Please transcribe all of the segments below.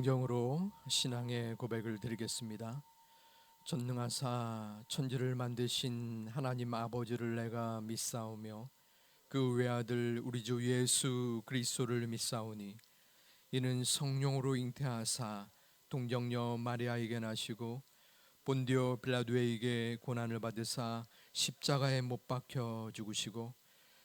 성경으로 신앙의 고백을 드리겠습니다. 전능하사 천지를 만드신 하나님 아버지를 내가 믿사오며 그 외아들 우리 주 예수 그리스도를 믿사오니 이는 성령으로 잉태하사 동정녀 마리아에게 나시고 본디오 빌라도에게 고난을 받으사 십자가에 못 박혀 죽으시고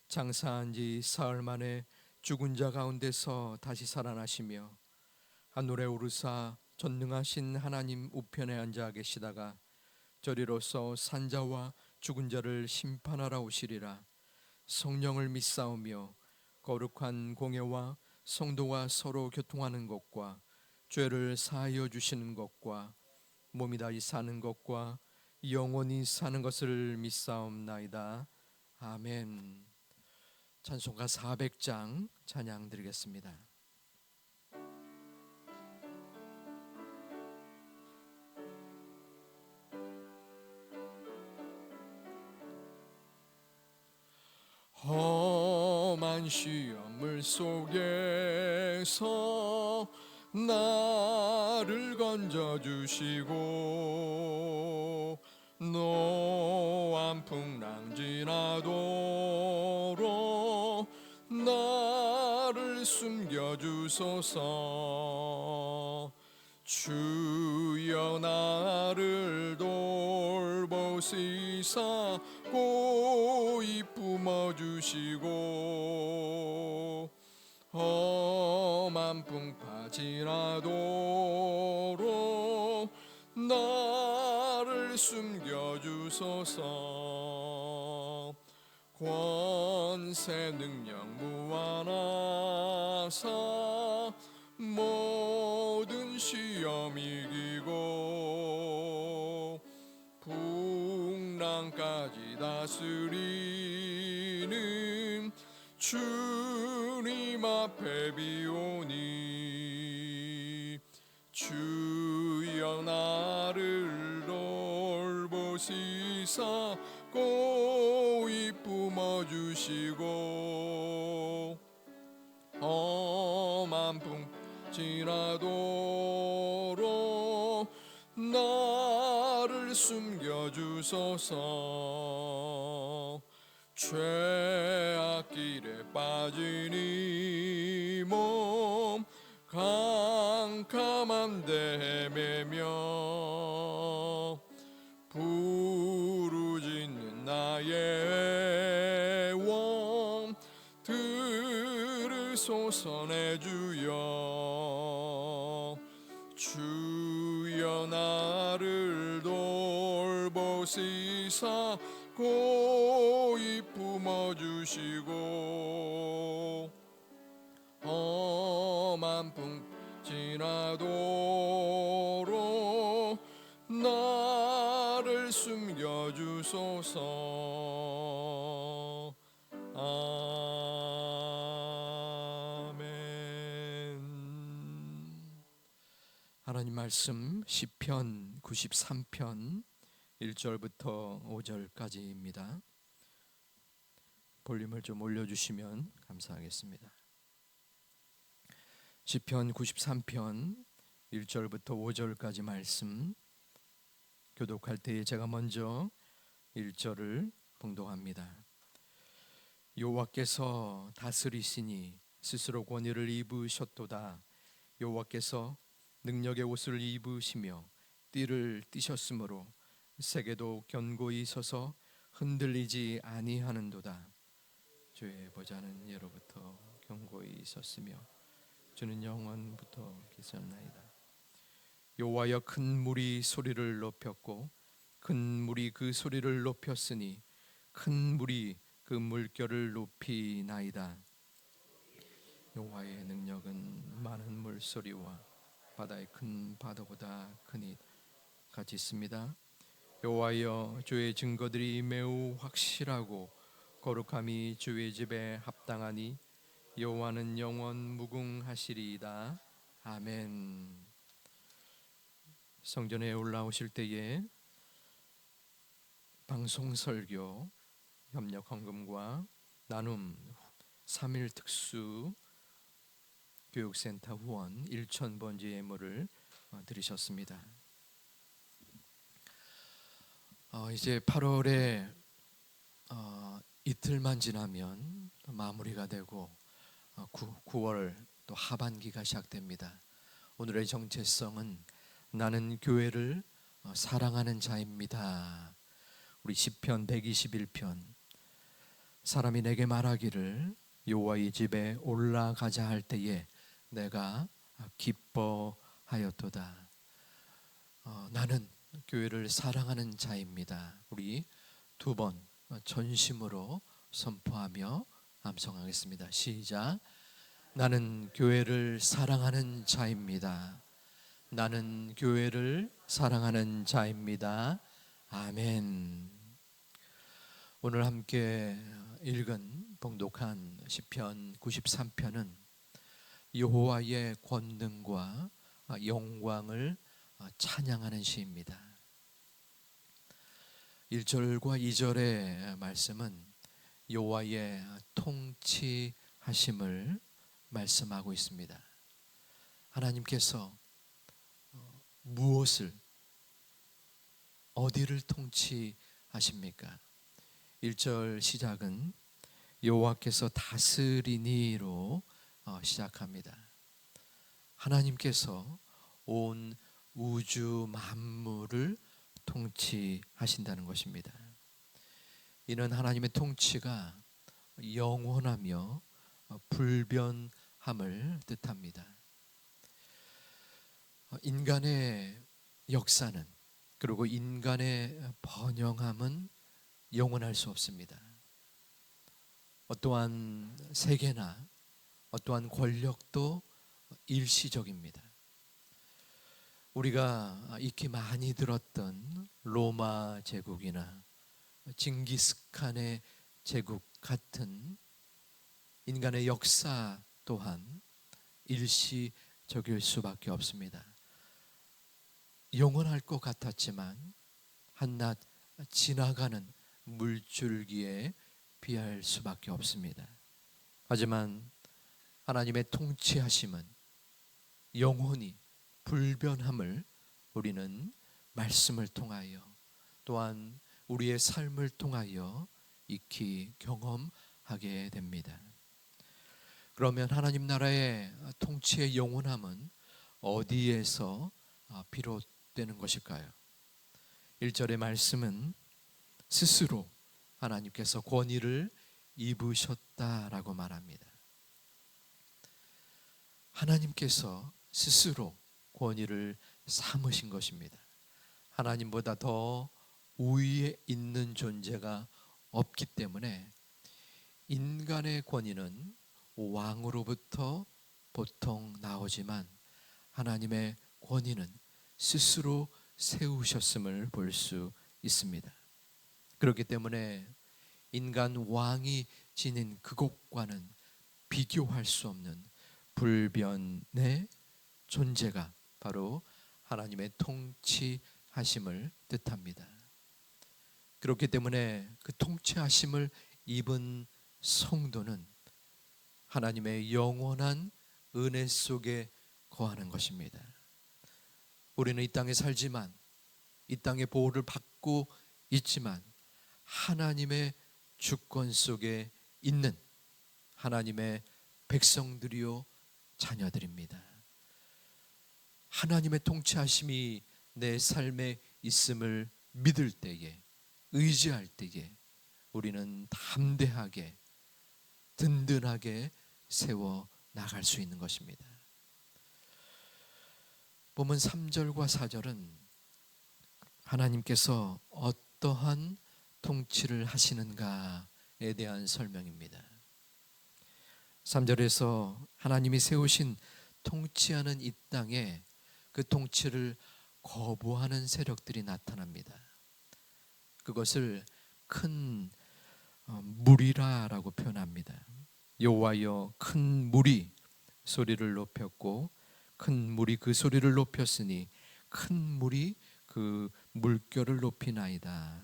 장사한 지 사흘 만에 죽은 자 가운데서 다시 살아나시며 하늘에 오르사 전능하신 하나님 우편에 앉아 계시다가 저리로서 산자와 죽은 자를 심판하러 오시리라. 성령을 믿사오며 거룩한 공예와 성도가 서로 교통하는 것과 죄를 사하여 주시는 것과 몸이 다시 사는 것과 영원히 사는 것을 믿사옵나이다. 아멘. 찬송가 400장 찬양 드리겠습니다. 험한 시험을 속에서 나를 건져주시고 노한 풍랑 지나도록 나를 숨겨주소서. 주여 나를 돌보시사 고이 품어주시고 험한 풍파 지나도록 나를 숨겨주소서. 권세 능력 무한하사 모든 시험 이기고 풍랑까지 다스리는 주님 앞에 비오니 주여 나를 돌보시사 고이 품어주시고 험한 풍 지나도록 나를 숨겨주소서. 죄악 길에 빠진 이 몸 캄캄한 데 헤매며 부르짖는 나의 애원 들으소서. 내 주여 주여 나를 돌보시사 고이 품어주시고 험한 풍 지나도록 나를 숨겨주소서. 하나님 말씀 시편 93편 1절부터 5절까지입니다. 볼륨을 좀 올려주시면 감사하겠습니다. 시편 93편 1절부터 5절까지 말씀 교독할 때에 제가 먼저 1절을 봉독합니다. 여호와께서 다스리시니 스스로 권위를 입으셨도다. 여호와께서 능력의 옷을 입으시며 띠를 띠셨으므로 세계도 견고히 서서 흔들리지 아니하는도다. 주의 보좌는 예로부터 견고히 섰으며 주는 영원부터 계셨나이다. 여호와여 큰 물이 소리를 높였고 큰 물이 그 소리를 높였으니 큰 물이 그 물결을 높이나이다. 여호와의 능력은 많은 물소리와 바다의 큰 바다보다 크니 같이 있습니다. 여호와여 주의 증거들이 매우 확실하고 거룩함이 주의 집에 합당하니 여호와는 영원 무궁하시리이다. 아멘. 성전에 올라오실 때에 방송 설교, 협력 헌금과 나눔 3일 특수 교육센터 후원 1,000번지 예물을 드리셨습니다. 이제 8월에 이틀만 지나면 마무리가 되고 9월 또 하반기가 시작됩니다. 오늘의 정체성은 나는 교회를 사랑하는 자입니다. 우리 시편 121편 사람이 내게 말하기를 여호와의 집에 올라가자 할 때에 내가 기뻐하였도다. 나는 교회를 사랑하는 자입니다. 우리 두 번 전심으로 선포하며 암송하겠습니다. 시작. 나는 교회를 사랑하는 자입니다. 나는 교회를 사랑하는 자입니다. 아멘. 오늘 함께 읽은 봉독한 시편 93편은 여호와의 권능과 영광을 찬양하는 시입니다. 1절과 2절의 말씀은 여호와의 통치하심을 말씀하고 있습니다. 하나님께서 무엇을 어디를 통치하십니까? 1절 시작은 여호와께서 다스리니로 시작합니다. 하나님께서 온 우주 만물을 통치하신다는 것입니다. 이는 하나님의 통치가 영원하며 불변함을 뜻합니다. 인간의 역사는 그리고 인간의 번영함은 영원할 수 없습니다. 어떠한 세계나 어떠한 권력도 일시적입니다. 우리가 익히 많이 들었던 로마 제국이나 징기스칸의 제국 같은 인간의 역사 또한 일시적일 수밖에 없습니다. 영원할 것 같았지만 한낱 지나가는 물줄기에 비할 수밖에 없습니다. 하지만 하나님의 통치하심은 영원히 불변함을 우리는 말씀을 통하여 또한 우리의 삶을 통하여 익히 경험하게 됩니다. 그러면 하나님 나라의 통치의 영원함은 어디에서 비롯되는 것일까요? 1절의 말씀은 스스로 하나님께서 권위를 입으셨다라고 말합니다. 하나님께서 스스로 권위를 삼으신 것입니다. 하나님보다 더 우위에 있는 존재가 없기 때문에 인간의 권위는 왕으로부터 보통 나오지만 하나님의 권위는 스스로 세우셨음을 볼 수 있습니다. 그렇기 때문에 인간 왕이 지닌 그곳과는 비교할 수 없는 불변의 존재가 바로 하나님의 통치하심을 뜻합니다. 그렇기 때문에 그 통치하심을 입은 성도는 하나님의 영원한 은혜 속에 거하는 것입니다. 우리는 이 땅에 살지만 이 땅의 보호를 받고 있지만 하나님의 주권 속에 있는 하나님의 백성들이요 자녀들입니다. 하나님의 통치하심이 내 삶에 있음을 믿을 때에 의지할 때에 우리는 담대하게 든든하게 세워 나갈 수 있는 것입니다. 보면 3절과 4절은 하나님께서 어떠한 통치를 하시는가에 대한 설명입니다. 3절에서 하나님이 세우신 통치하는 이 땅에 그 통치를 거부하는 세력들이 나타납니다. 그것을 큰 무리라라고 표현합니다. 여호와여 큰 무리 소리를 높였고 큰 물이 그 소리를 높였으니 큰 물이 그 물결을 높이나이다.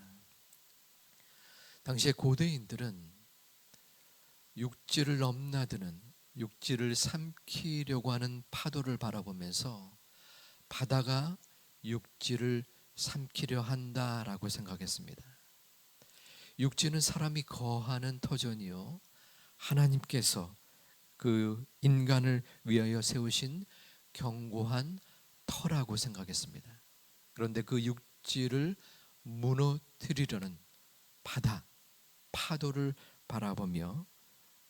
당시의 고대인들은 육지를 넘나드는 육지를 삼키려고 하는 파도를 바라보면서 바다가 육지를 삼키려 한다라고 생각했습니다. 육지는 사람이 거하는 터전이요, 하나님께서 그 인간을 위하여 세우신 견고한 터라고 생각했습니다. 그런데 그 육지를 무너뜨리려는 바다, 파도를 바라보며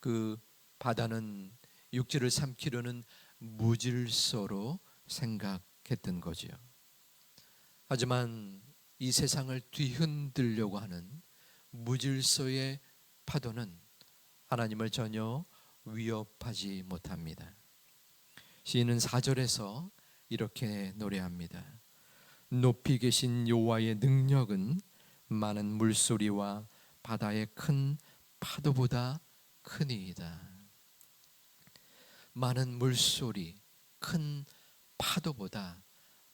그 바다는 육지를 삼키려는 무질서로 생각했던 거지요. 하지만 이 세상을 뒤흔들려고 하는 무질서의 파도는 하나님을 전혀 위협하지 못합니다. 시인은 4절에서 이렇게 노래합니다. 높이 계신 여호와의 능력은 많은 물소리와 바다의 큰 파도보다 크니이다. 많은 물소리, 큰 파도보다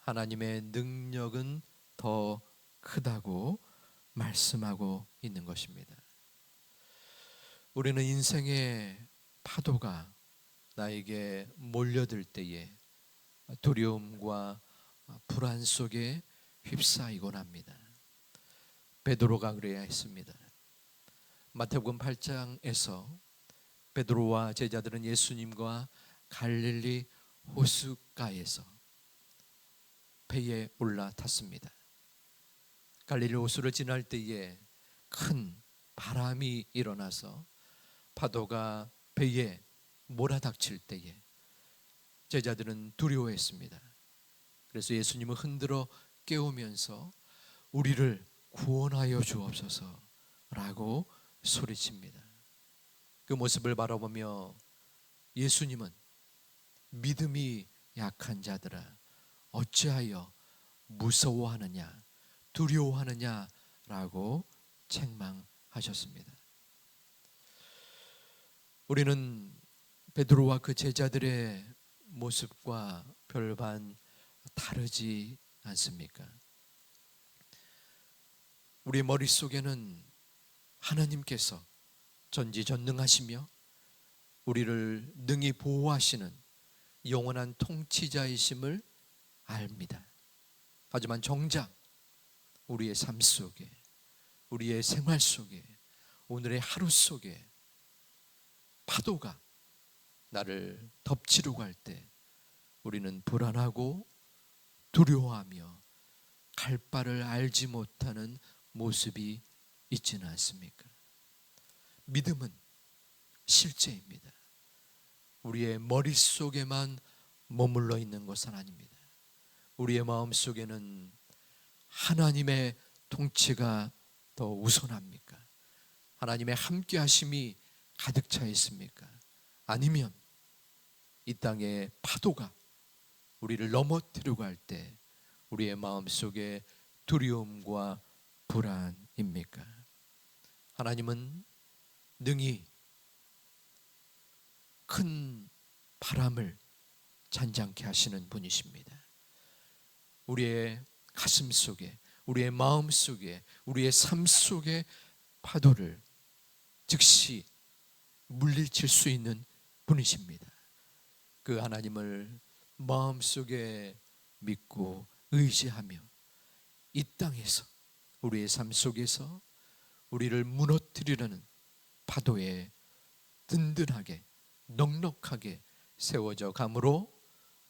하나님의 능력은 더 크다고 말씀하고 있는 것입니다. 우리는 인생의 파도가 나에게 몰려들 때에 두려움과 불안 속에 휩싸이곤 합니다. 베드로가 그래야 했습니다. 마태복음 8장에서 베드로와 제자들은 예수님과 갈릴리 호숫가에서 배에 올라탔습니다. 갈릴리 호수를 지날 때에 큰 바람이 일어나서 파도가 배에 몰아닥칠 때에 제자들은 두려워했습니다. 그래서 예수님은 흔들어 깨우면서 우리를 구원하여 주옵소서라고 소리칩니다. 그 모습을 바라보며 예수님은 믿음이 약한 자들아 어찌하여 무서워하느냐 두려워하느냐라고 책망하셨습니다. 우리는 베드로와 그 제자들의 모습과 별반 다르지 않습니까? 우리 머릿속에는 하나님께서 전지전능하시며 우리를 능히 보호하시는 영원한 통치자이심을 압니다. 하지만 정작 우리의 삶 속에, 우리의 생활 속에, 오늘의 하루 속에 파도가 나를 덮치려고 할 때 우리는 불안하고 두려워하며 갈 바를 알지 못하는 모습이 있지는 않습니까? 믿음은 실제입니다. 우리의 머릿속에만 머물러 있는 것은 아닙니다. 우리의 마음속에는 하나님의 통치가 더 우선합니까? 하나님의 함께하심이 가득 차 있습니까? 아니면 이 땅의 파도가 우리를 넘어뜨리고 할 때 우리의 마음속에 두려움과 불안입니까? 하나님은 능히 큰 바람을 잔잔케 하시는 분이십니다. 우리의 가슴 속에, 우리의 마음 속에, 우리의 삶 속에 파도를 즉시 물리칠 수 있는 분이십니다. 그 하나님을 마음속에 믿고 의지하며 이 땅에서 우리의 삶 속에서 우리를 무너뜨리려는 파도에 든든하게 넉넉하게 세워져 감으로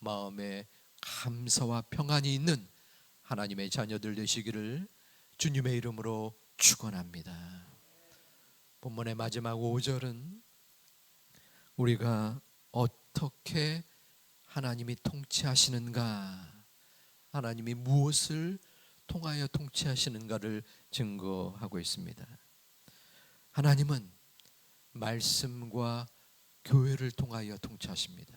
마음에 감사와 평안이 있는 하나님의 자녀들 되시기를 주님의 이름으로 축원합니다. 본문의 마지막 5절은 우리가 어떻게 하나님이 통치하시는가, 하나님이 무엇을 통하여 통치하시는가를 증거하고 있습니다. 하나님은 말씀과 교회를 통하여 통치하십니다.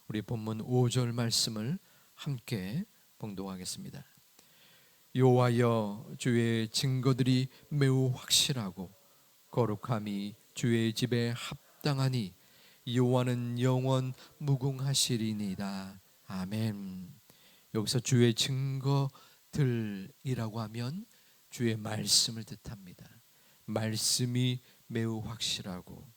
우리 본문 5절 말씀을 함께 봉독하겠습니다. 여호와여 주의 증거들이 매우 확실하고 거룩함이 주의 집에 합당하니 여호와는 영원 무궁하시리니이다. 아멘. 여기서 주의 증거들이라고 하면 주의 말씀을 뜻합니다. 말씀이 매우 확실하고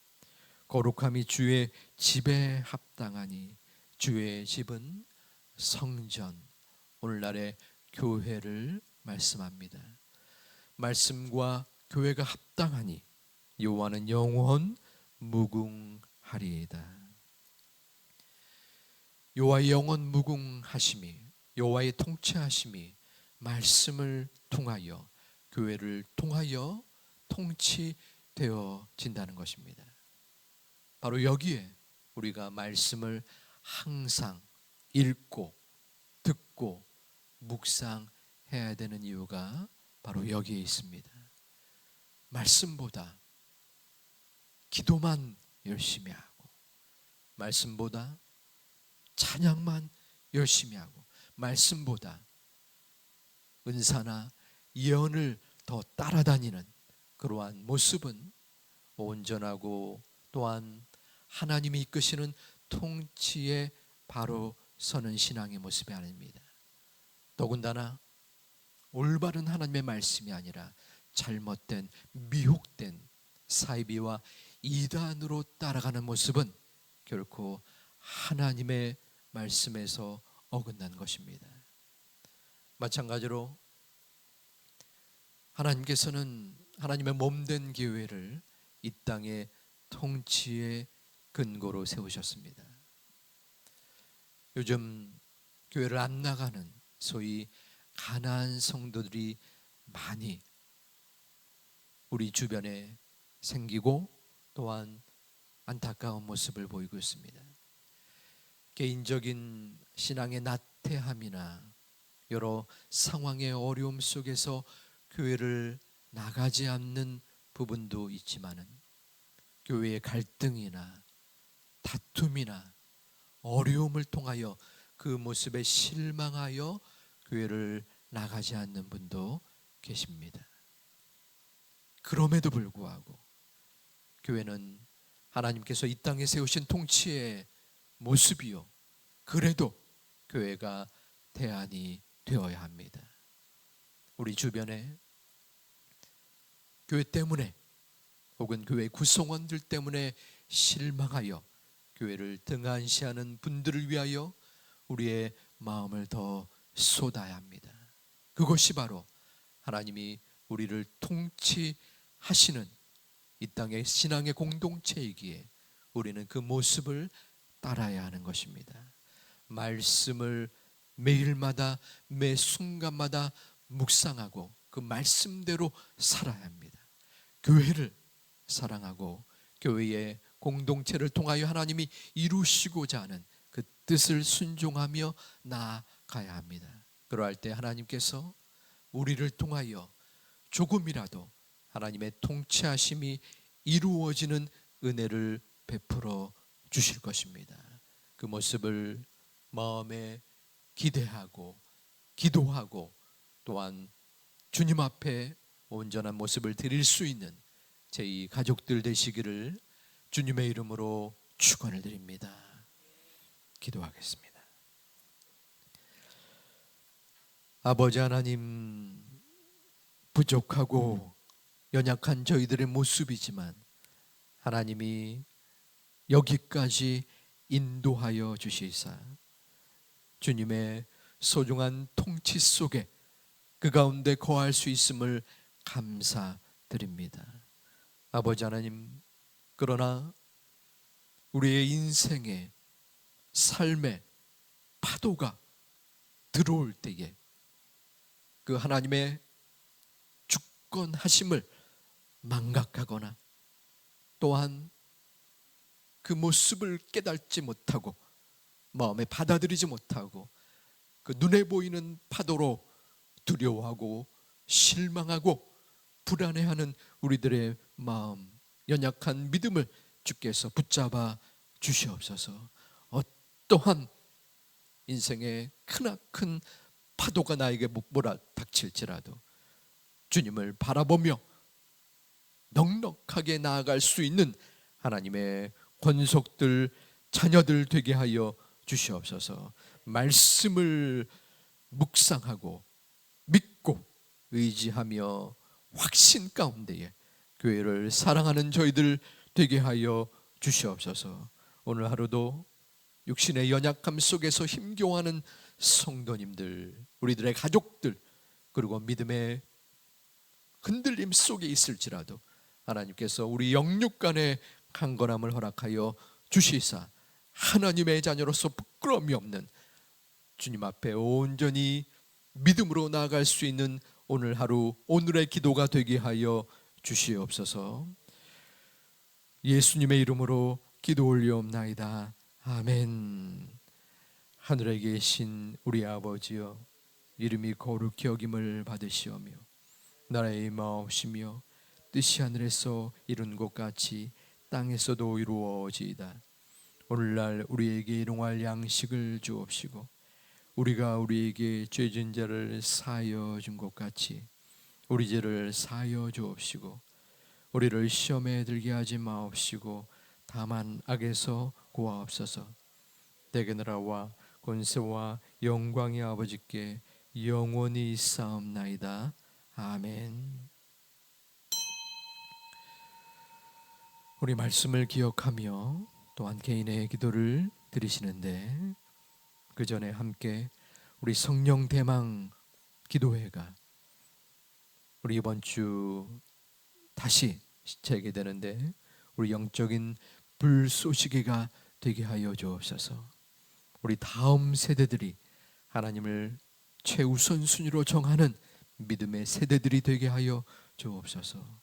거룩함이 주의 집에 합당하니. 주의 집은 성전, 오늘날의 교회를 말씀합니다. 말씀과 교회가 합당하니 여호와는 영원 무궁하리이다. 여호와의 영원 무궁하심이, 여호와의 통치하심이 말씀을 통하여, 교회를 통하여 통치되어진다는 것입니다. 바로 여기에 우리가 말씀을 항상 읽고 듣고 묵상해야 되는 이유가 바로 여기에 있습니다. 말씀보다 기도만 열심히 하고, 말씀보다 찬양만 열심히 하고, 말씀보다 은사나 예언을 더 따라다니는 그러한 모습은 온전하고 또한 하나님이 이끄시는 통치에 바로 서는 신앙의 모습이 아닙니다. 더군다나 올바른 하나님의 말씀이 아니라 잘못된, 미혹된 사이비와 이단으로 따라가는 모습은 결코 하나님의 말씀에서 어긋난 것입니다. 마찬가지로 하나님께서는 하나님의 몸된 교회를 이 땅의 통치의 근거로 세우셨습니다. 요즘 교회를 안 나가는 소위 가난한 성도들이 많이 우리 주변에 생기고 또한 안타까운 모습을 보이고 있습니다. 개인적인 신앙의 나태함이나 여러 상황의 어려움 속에서 교회를 나가지 않는 부분도 있지만은, 교회의 갈등이나 다툼이나 어려움을 통하여 그 모습에 실망하여 교회를 나가지 않는 분도 계십니다. 그럼에도 불구하고 교회는 하나님께서 이 땅에 세우신 통치의 모습이요, 그래도 교회가 대안이 되어야 합니다. 우리 주변에 교회 때문에 혹은 교회 구성원들 때문에 실망하여 교회를 등한시하는 분들을 위하여 우리의 마음을 더 쏟아야 합니다. 그것이 바로 하나님이 우리를 통치하시는 이 땅의 신앙의 공동체이기에 우리는 그 모습을 따라야 하는 것입니다. 말씀을 매일마다 매 순간마다 묵상하고 그 말씀대로 살아야 합니다. 교회를 사랑하고 교회의 공동체를 통하여 하나님이 이루시고자 하는 그 뜻을 순종하며 나아가야 합니다. 그러할 때 하나님께서 우리를 통하여 조금이라도 하나님의 통치하심이 이루어지는 은혜를 베풀어 주실 것입니다. 그 모습을 마음에 기대하고 기도하고 또한 주님 앞에 온전한 모습을 드릴 수 있는 제2 가족들 되시기를 주님의 이름으로 축원을 드립니다. 기도하겠습니다. 아버지 하나님, 부족하고 연약한 저희들의 모습이지만 하나님이 여기까지 인도하여 주시사 주님의 소중한 통치 속에 그 가운데 거할 수 있음을 감사드립니다. 아버지 하나님, 그러나 우리의 인생에 삶의 파도가 들어올 때에 그 하나님의 주권하심을 망각하거나 또한 그 모습을 깨닫지 못하고 마음에 받아들이지 못하고 그 눈에 보이는 파도로 두려워하고 실망하고 불안해하는 우리들의 마음, 연약한 믿음을 주께서 붙잡아 주시옵소서. 어떠한 인생의 크나큰 파도가 나에게 몰아닥칠지라도 주님을 바라보며 넉넉하게 나아갈 수 있는 하나님의 권속들, 자녀들 되게 하여 주시옵소서. 말씀을 묵상하고 믿고 의지하며 확신 가운데에 교회를 사랑하는 저희들 되게 하여 주시옵소서. 오늘 하루도 육신의 연약함 속에서 힘겨워하는 성도님들, 우리들의 가족들, 그리고 믿음의 흔들림 속에 있을지라도 하나님께서 우리 영육 간의 강건함을 허락하여 주시사 하나님의 자녀로서 부끄러움이 없는 주님 앞에 온전히 믿음으로 나아갈 수 있는 오늘 하루, 오늘의 기도가 되게 하여 주시옵소서. 예수님의 이름으로 기도 올리옵나이다. 아멘. 하늘에 계신 우리 아버지여, 이름이 거룩히 여김을 받으시오며 나라의 임하옵시며 뜻이 하늘에서 이룬 것 같이 땅에서도 이루어지이다. 오늘날 우리에게 일용할 양식을 주옵시고 우리가 우리에게 죄진 자를 사하여 준 것 같이 우리 죄를 사하여 주옵시고 우리를 시험에 들게 하지 마옵시고 다만 악에서 구하옵소서. 대개 나라와 권세와 영광이 아버지께 영원히 있사옵나이다. 아멘. 우리 말씀을 기억하며 또한 개인의 기도를 드리시는데 그 전에 함께 우리 성령 대망 기도회가 우리 이번 주 다시 재개되는데 우리 영적인 불쏘시개가 되게 하여 주옵소서. 우리 다음 세대들이 하나님을 최우선 순위로 정하는 믿음의 세대들이 되게 하여 주옵소서.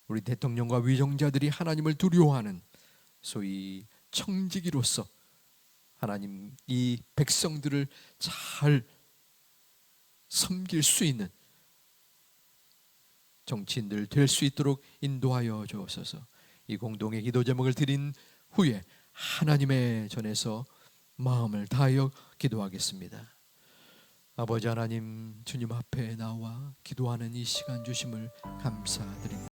우리 대통령과 위정자들이 하나님을 두려워하는 소위 청지기로서 하나님 이 백성들을 잘 섬길 수 있는 정치인들 될 수 있도록 인도하여 주옵소서. 이 공동의 기도 제목을 드린 후에 하나님의 전에서 마음을 다하여 기도하겠습니다. 아버지 하나님, 주님 앞에 나와 기도하는 이 시간 주심을 감사드립니다.